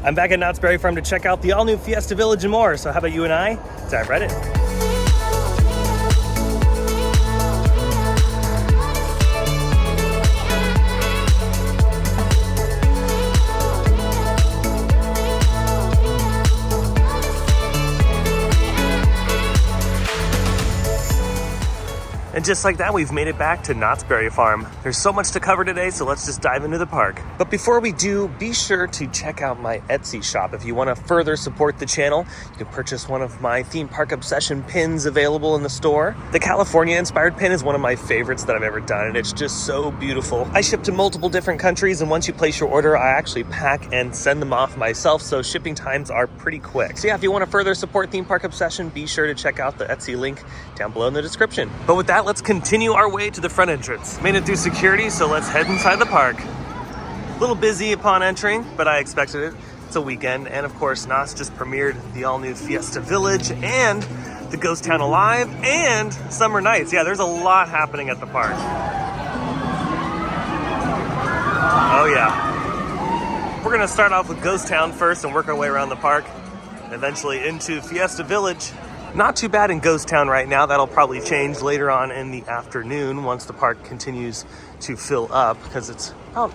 I'm back at Knott's Berry Farm to check out the all-new Fiesta Village and more. So how about you and I dive right in? And just like that, we've made it back to Knott's Berry Farm. There's so much to cover today, so let's just dive into the park. But before we do, be sure to check out my Etsy shop. If you want to further support the channel, you can purchase one of my theme park obsession pins available in the store. The California-inspired pin is one of my favorites that I've ever done, and it's just so beautiful. I ship to multiple different countries, and once you place your order, I actually pack and send them off myself, so shipping times are pretty quick. So yeah, if you want to further support theme park obsession, be sure to check out the Etsy link down below in the description. But with that, let's continue our way to the front entrance. Made it through security, so let's head inside the park. A little busy upon entering, but I expected it. It's a weekend, and of course, Knott's just premiered the all-new Fiesta Village and the Ghost Town Alive and Summer Nights. Yeah, there's a lot happening at the park. Oh yeah. We're gonna start off with Ghost Town first and work our way around the park, eventually into Fiesta Village. Not too bad in Ghost Town right now. That'll probably change later on in the afternoon once the park continues to fill up, because it's about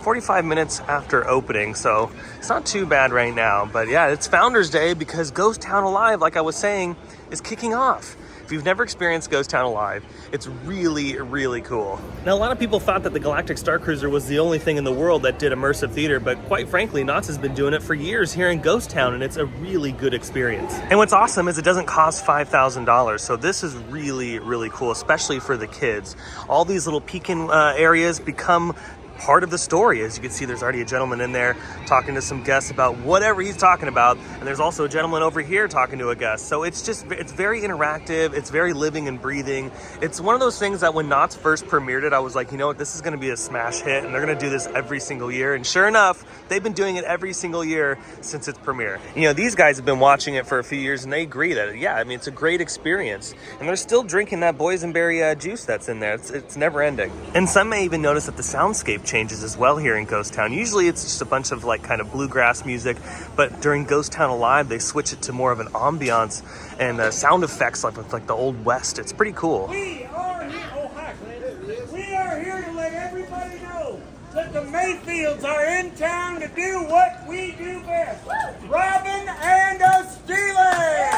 45 minutes after opening, so it's not too bad right now. But yeah, it's Founders Day because Ghost Town Alive, like I was saying, is kicking off. If you've never experienced Ghost Town Alive, it's really, really cool. Now, a lot of people thought that the Galactic Star Cruiser was the only thing in the world that did immersive theater, but quite frankly, Knott's has been doing it for years here in Ghost Town, and it's a really good experience. And what's awesome is it doesn't cost $5,000, so this is really, really cool, especially for the kids. All these little peek-in areas become part of the story. As you can see, there's already a gentleman in there talking to some guests about whatever he's talking about, and there's also a gentleman over here talking to a guest. So it's very interactive, it's very living and breathing. It's one of those things that when Knott's first premiered it, I was like, you know what, this is going to be a smash hit, and they're going to do this every single year. And sure enough, they've been doing it every single year since its premiere. You know, these guys have been watching it for a few years, and they agree that, yeah, I mean, it's a great experience. And they're still drinking that boysenberry juice that's in there. It's never ending. And some may even notice that the soundscape changes as well here in Ghost Town. Usually it's just a bunch of like kind of bluegrass music, but during Ghost Town Alive, they switch it to more of an ambiance and sound effects like with like the Old West. It's pretty cool. We are here to let everybody know that the Mayfields are in town to do what we do best, robbing and stealing.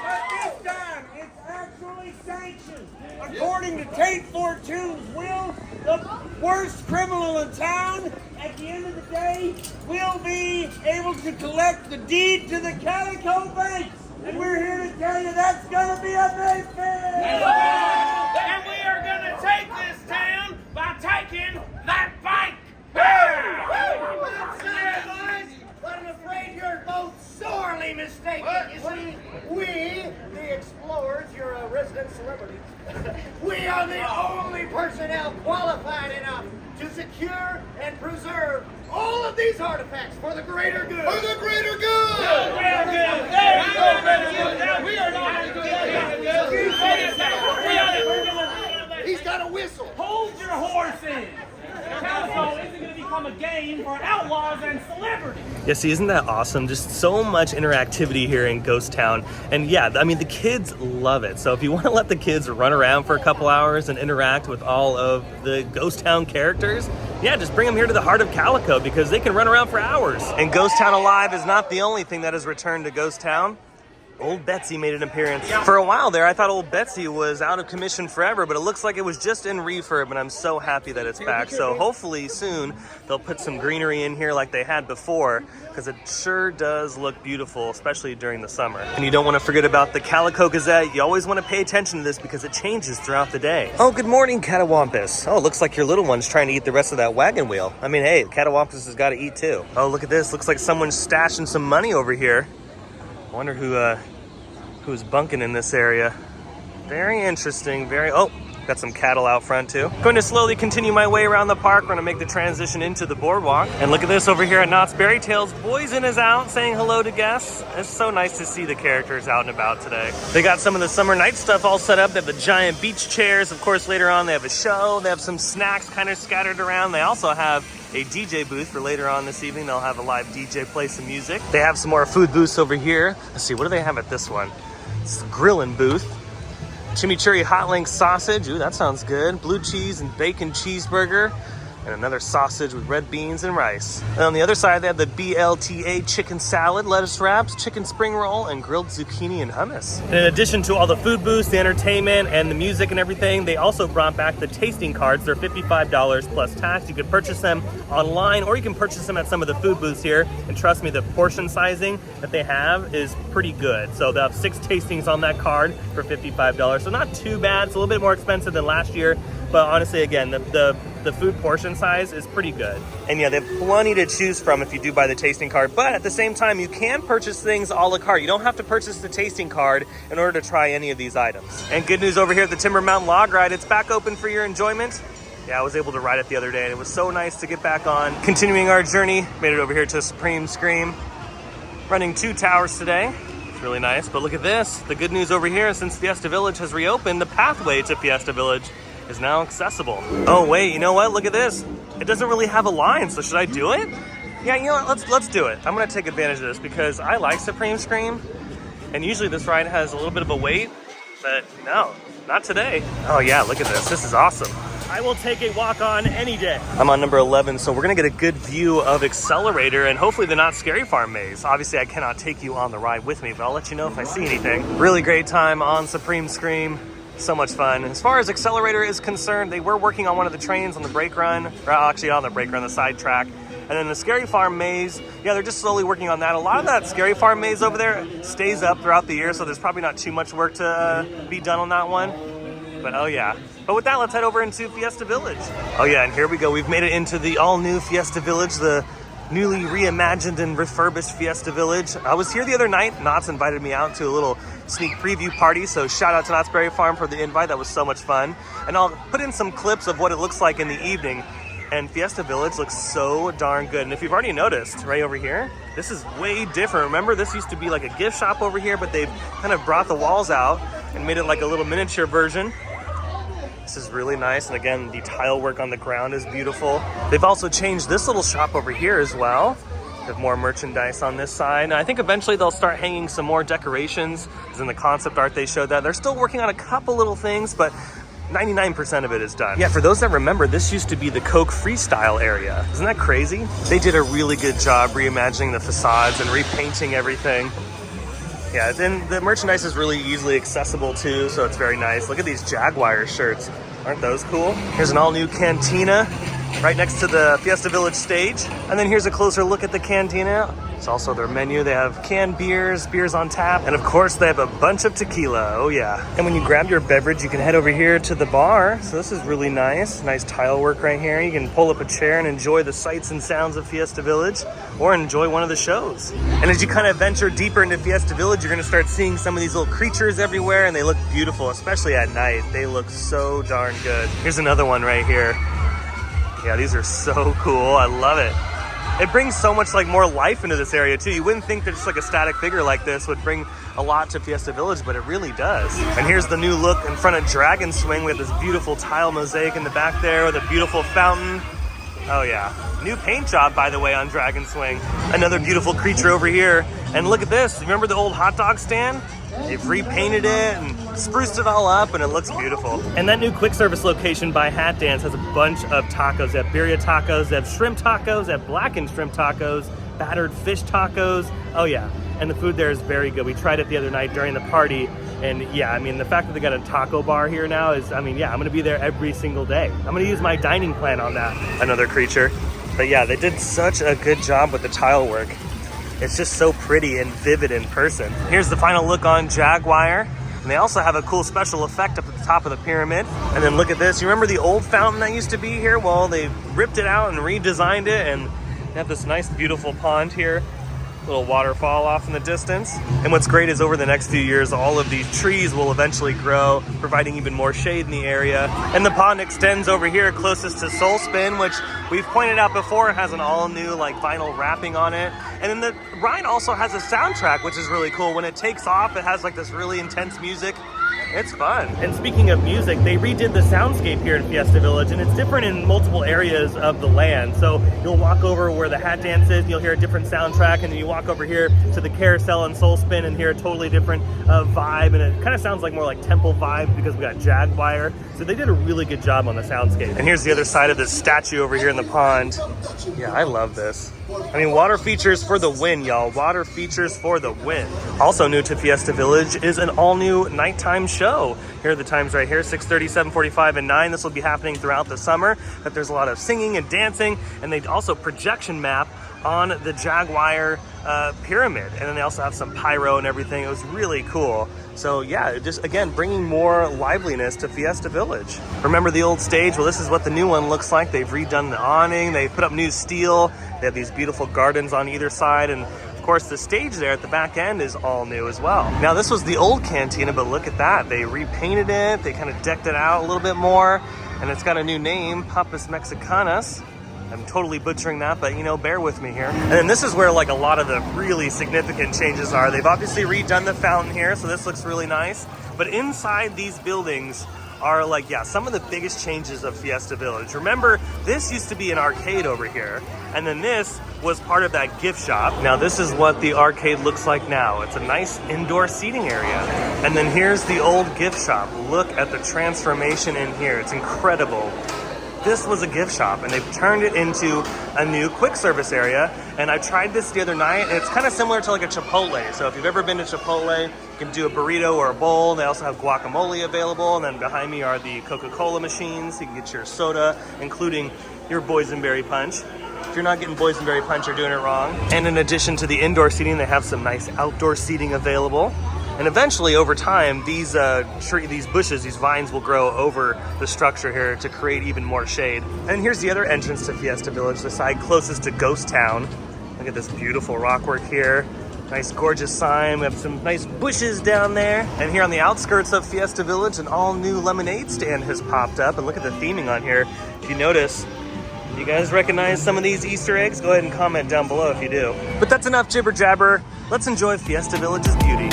But this time, it's actually sanctioned. According to Tate Fortune's will, the worst criminal in town, at the end of the day, will be able to collect the deed to the Calico Bank. And we're here to tell you that's going to be a big thing. And we are going to take this town by taking that bank. That's it, boys. But I'm afraid you're both sorely mistaken. You see, we, the explorers, you're a resident celebrity. We are the only personnel qualified enough to secure and preserve all of these artifacts for the greater good. For the greater good! The greater good! There you go! We are not going to do that. He's got a whistle. Hold your horses! Calico isn't going to become a game for outlaws and celebrities. Yeah, see, isn't that awesome? Just so much interactivity here in Ghost Town. And yeah, I mean, the kids love it. So if you want to let the kids run around for a couple hours and interact with all of the Ghost Town characters, yeah, just bring them here to the heart of Calico because they can run around for hours. And Ghost Town Alive is not the only thing that has returned to Ghost Town. Old Betsy made an appearance. For a while there, I thought Old Betsy was out of commission forever, but it looks like it was just in refurb, and I'm so happy that it's back. So hopefully soon they'll put some greenery in here like they had before, because it sure does look beautiful, especially during the summer. And you don't want to forget about the Calico Gazette. You always want to pay attention to this because it changes throughout the day. Oh, good morning, Catawampus. Oh, it looks like your little one's trying to eat the rest of that wagon wheel. I mean, hey, Catawampus has got to eat too. Oh, look at this. Looks like someone's stashing some money over here. I wonder who's bunking in this area. Very interesting. Oh, Got some cattle out front too. Going to slowly continue my way around the park. We're gonna make the transition into the boardwalk. And look at this over here at Knott's Berry Tales. Boysen is out saying hello to guests. It's so nice to see the characters out and about today. They got some of the summer night stuff all set up. They have the giant beach chairs. Of course, later on they have a show. They have some snacks kind of scattered around. They also have a DJ booth for later on this evening. They'll have a live DJ play some music. They have some more food booths over here. Let's see, what do they have at this one? It's the grilling booth. Chimichurri hot link sausage. Ooh, that sounds good. Blue cheese and bacon cheeseburger. And another sausage with red beans and rice. And on the other side, they have the BLTA chicken salad, lettuce wraps, chicken spring roll, and grilled zucchini and hummus. And in addition to all the food booths, the entertainment, and the music and everything, they also brought back the tasting cards. They're $55 plus tax. You can purchase them online, or you can purchase them at some of the food booths here. And trust me, the portion sizing that they have is pretty good. So they'll have 6 tastings on that card for $55. So not too bad. It's a little bit more expensive than last year. But honestly, again, the food portion size is pretty good. And yeah, they have plenty to choose from if you do buy the tasting card. But at the same time, you can purchase things a la carte. You don't have to purchase the tasting card in order to try any of these items. And good news over here at the Timber Mountain Log Ride, it's back open for your enjoyment. Yeah, I was able to ride it the other day, and it was so nice to get back on. Continuing our journey, made it over here to Supreme Scream. Running 2 towers today. It's really nice. But look at this. The good news over here, since Fiesta Village has reopened, the pathway to Fiesta Village is now accessible. Oh wait, you know what? Look at this. It doesn't really have a line, so should I do it? Yeah, you know what? Let's do it. I'm gonna take advantage of this because I like Supreme Scream, and usually this ride has a little bit of a wait, but no, not today. Oh yeah, look at this. This is awesome. I will take a walk on any day. I'm on number 11, so we're gonna get a good view of Accelerator and hopefully the Not Scary Farm maze. Obviously, I cannot take you on the ride with me, but I'll let you know if I see anything. Really great time on Supreme Scream. So much fun. As far as Accelerator is concerned, they were working on one of the trains on the brake run, or actually on the brake run, the side track. And then the Scary Farm maze, yeah, they're just slowly working on that. A lot of that Scary Farm maze over there stays up throughout the year, so there's probably not too much work to be done on that one. But oh yeah. But with that, let's head over into Fiesta Village. Oh yeah, and here we go. We've made it into the all-new Fiesta Village, the newly reimagined and refurbished Fiesta Village. I was here the other night. Knott's invited me out to a little sneak preview party, so shout out to Knott's Berry Farm for the invite. That was so much fun. And I'll put in some clips of what it looks like in the evening. And Fiesta Village looks so darn good. And if you've already noticed, right over here, this is way different. Remember, this used to be like a gift shop over here, but they've kind of brought the walls out and made it like a little miniature version. This is really nice, and again, the tile work on the ground is beautiful. They've also changed this little shop over here as well. They have more merchandise on this side, and I think eventually they'll start hanging some more decorations, as in the concept art they showed that. They're still working on a couple little things, but 99% of it is done. Yeah, for those that remember, this used to be the Coke Freestyle area. Isn't that crazy? They did a really good job reimagining the facades and repainting everything. Yeah, and the merchandise is really easily accessible too, so it's very nice. Look at these Jaguar shirts. Aren't those cool? Here's an all-new cantina right next to the Fiesta Village stage. And then here's a closer look at the cantina. It's also their menu. They have canned beers, beers on tap, and of course they have a bunch of tequila. Oh yeah. And when you grab your beverage, you can head over here to the bar. So this is really nice. Nice tile work right here. You can pull up a chair and enjoy the sights and sounds of Fiesta Village, or enjoy one of the shows. And as you kind of venture deeper into Fiesta Village, you're gonna start seeing some of these little creatures everywhere, and they look beautiful, especially at night. They look so darn good. Here's another one right here. Yeah, these are so cool. I love it. It brings so much like more life into this area too. You wouldn't think that just like a static figure like this would bring a lot to Fiesta Village, but it really does. And here's the new look in front of Dragon Swing with this beautiful tile mosaic in the back there with a beautiful fountain. Oh yeah. New paint job, by the way, on Dragon Swing. Another beautiful creature over here. And look at this. Remember the old hot dog stand? They've repainted it and spruced it all up, and it looks beautiful. And that new quick service location by Hat Dance has a bunch of tacos. They have birria tacos, they have shrimp tacos, they have blackened shrimp tacos, battered fish tacos. Oh yeah, and the food there is very good. We tried it the other night during the party, and yeah, I mean, the fact that they got a taco bar here now is, I mean, yeah, I'm gonna be there every single day. I'm gonna use my dining plan on that. Another creature. But yeah, they did such a good job with the tile work. It's just so pretty and vivid in person. Here's the final look on Jaguar. And they also have a cool special effect up at the top of the pyramid. And then look at this. You remember the old fountain that used to be here? Well, they ripped it out and redesigned it, and they have this nice, beautiful pond here. Little waterfall off in the distance. And what's great is over the next few years, all of these trees will eventually grow, providing even more shade in the area. And the pond extends over here closest to Soul Spin, which we've pointed out before has an all new like vinyl wrapping on it. And then the ride also has a soundtrack, which is really cool. When it takes off, it has like this really intense music. It's fun. And speaking of music, they redid the soundscape here in Fiesta Village, and it's different in multiple areas of the land. So you'll walk over where the hat dance is, and you'll hear a different soundtrack, and then you walk over here to the carousel and Soul Spin and hear a totally different vibe, and it kind of sounds like more like temple vibe because we got Jaguar. So they did a really good job on the soundscape. And here's the other side of this statue over here in the pond. Yeah, I love this. I mean, water features for the win, y'all. Water features for the win. Also new to Fiesta Village is an all-new nighttime show. Here are the times right here, 6:30, 7:45, and 9. This will be happening throughout the summer. But there's a lot of singing and dancing, and they also projection map on the Jaguar pyramid. And then they also have some pyro and everything. It was really cool. So yeah, just again, bringing more liveliness to Fiesta Village. Remember the old stage? Well, this is what the new one looks like. They've redone the awning. They've put up new steel. They have these beautiful gardens on either side. And of course, the stage there at the back end is all new as well. Now, this was the old cantina, but look at that. They repainted it. They kind of decked it out a little bit more. And it's got a new name, Papas Mexicanas. I'm totally butchering that, but you know, bear with me here. And then this is where like a lot of the really significant changes are. They've obviously redone the fountain here, so this looks really nice. But inside these buildings are like, yeah, some of the biggest changes of Fiesta Village. Remember, this used to be an arcade over here, and then this was part of that gift shop. Now this is what the arcade looks like now. It's a nice indoor seating area. And then here's the old gift shop. Look at the transformation in here. It's incredible. This was a gift shop, and they've turned it into a new quick service area. And I tried this the other night, and it's kind of similar to like a Chipotle. So if you've ever been to Chipotle, you can do a burrito or a bowl. They also have guacamole available. And then behind me are the Coca-Cola machines. You can get your soda, including your boysenberry punch. If you're not getting boysenberry punch, you're doing it wrong. And in addition to the indoor seating, they have some nice outdoor seating available. And eventually, over time, these bushes, these vines will grow over the structure here to create even more shade. And here's the other entrance to Fiesta Village, the side closest to Ghost Town. Look at this beautiful rockwork here. Nice, gorgeous sign. We have some nice bushes down there. And here on the outskirts of Fiesta Village, an all-new lemonade stand has popped up. And look at the theming on here. If you notice, you guys recognize some of these Easter eggs? Go ahead and comment down below if you do. But that's enough jibber jabber. Let's enjoy Fiesta Village's beauty.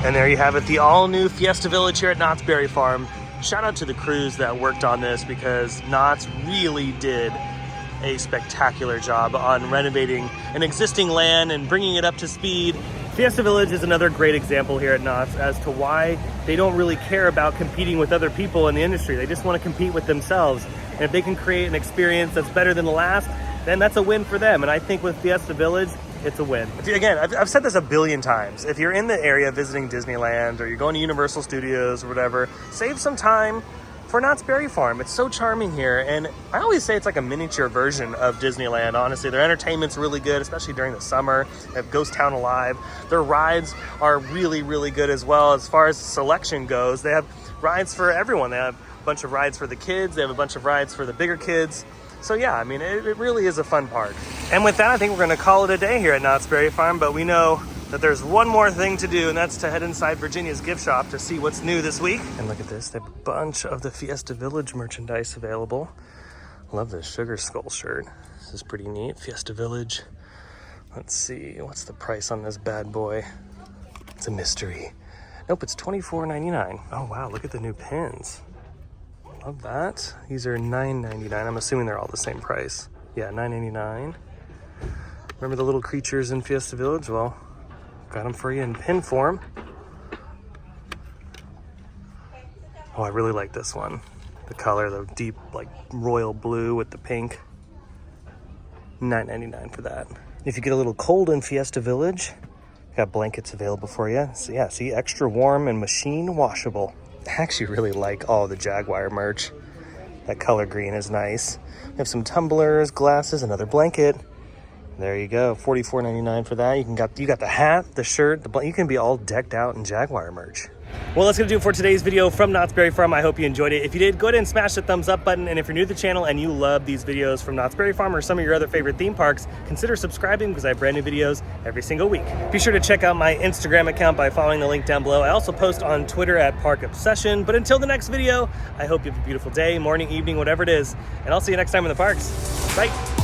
And there you have it, the all-new Fiesta Village here at Knott's Berry Farm. Shout out to the crews that worked on this because Knott's really did a spectacular job on renovating an existing land and bringing it up to speed Fiesta Village is another great example here at Knott's as to why they don't really care about competing with other people in the industry. They just want to compete with themselves. And if they can create an experience that's better than the last, then that's a win for them. And I think with Fiesta Village, it's a win. Again, I've said this a billion times. If you're in the area visiting Disneyland or you're going to Universal Studios or whatever, save some time for Knott's Berry Farm. It's so charming here, and I always say it's like a miniature version of Disneyland, honestly. Their entertainment's really good, especially during the summer. They have Ghost Town Alive. Their rides are really, really good as well. As far as selection goes, they have rides for everyone. They have a bunch of rides for the kids. They have a bunch of rides for the bigger kids. So yeah, I mean, it really is a fun park. And with that, I think we're gonna call it a day here at Knott's Berry Farm, but we know that there's one more thing to do, and that's to head inside Virginia's gift shop to see what's new this week. And look at this, they have a bunch of the Fiesta Village merchandise available. Love this Sugar Skull shirt. This is pretty neat, Fiesta Village. Let's see, what's the price on this bad boy? It's a mystery. Nope, it's $24.99. Oh wow, look at the new pins. Love that. These are $9.99. I'm assuming they're all the same price. Yeah, $9.99. Remember the little creatures in Fiesta Village? Well, got them for you in pin form. Oh, I really like this one. The color, the deep, like, royal blue with the pink. $9.99 for that. If you get a little cold in Fiesta Village, got blankets available for you. So yeah, see, extra warm and machine washable. I actually really like all the Jaguar merch. That color green is nice. We have some tumblers, glasses, another blanket. There you go, $44.99 for that. You got the hat, the shirt, you can be all decked out in Jaguar merch. Well, that's gonna do it for today's video from Knott's Berry Farm. I hope you enjoyed it. If you did, go ahead and smash the thumbs up button. And if you're new to the channel and you love these videos from Knott's Berry Farm or some of your other favorite theme parks, consider subscribing because I have brand new videos every single week. Be sure to check out my Instagram account by following the link down below. I also post on Twitter at Park Obsession. But until the next video, I hope you have a beautiful day, morning, evening, whatever it is. And I'll see you next time in the parks. Bye.